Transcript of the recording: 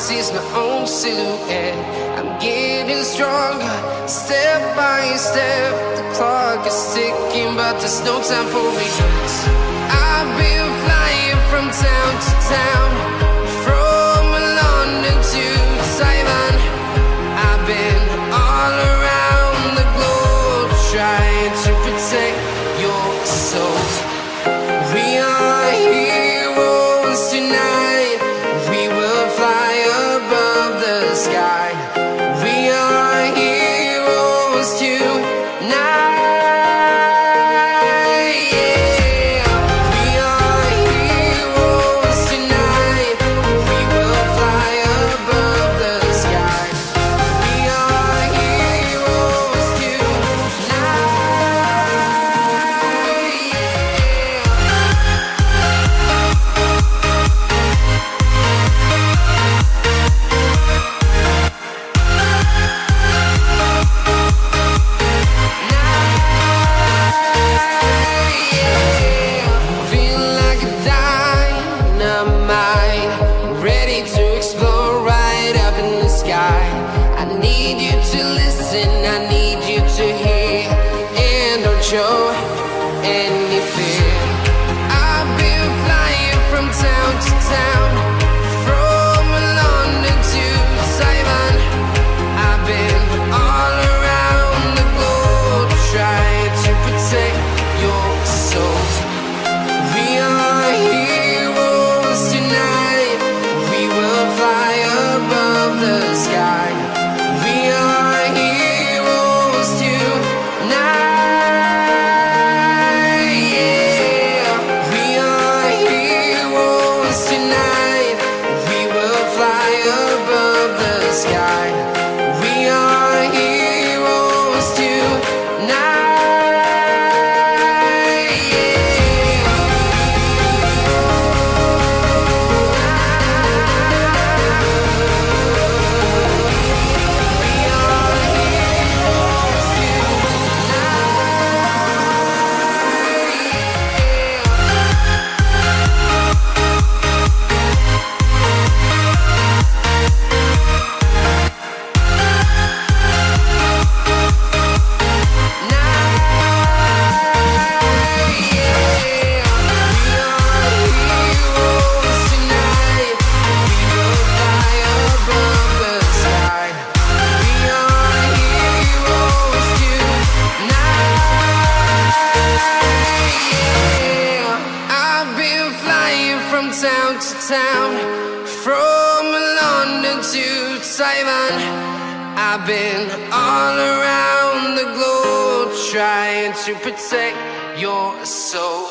sees my own silhouette. I'm getting stronger, step by step. The clock is ticking, but there's no time for regrets. I've been flying from town to town, from London to Taiwan. I've been all around the globe, trying to protect your soul. We are heroes tonight. We will fly above the sky. We are heroes tonight. I need you to listen, I need you to hear, and don't show any fear. I've been flying from town to town, from London to Taiwan. I've been all around the globe, trying to protect your soul. We are heroes tonight. We will fly above the sky. From town to town, from London to Taiwan. I've been all around the globe, trying to protect your soul.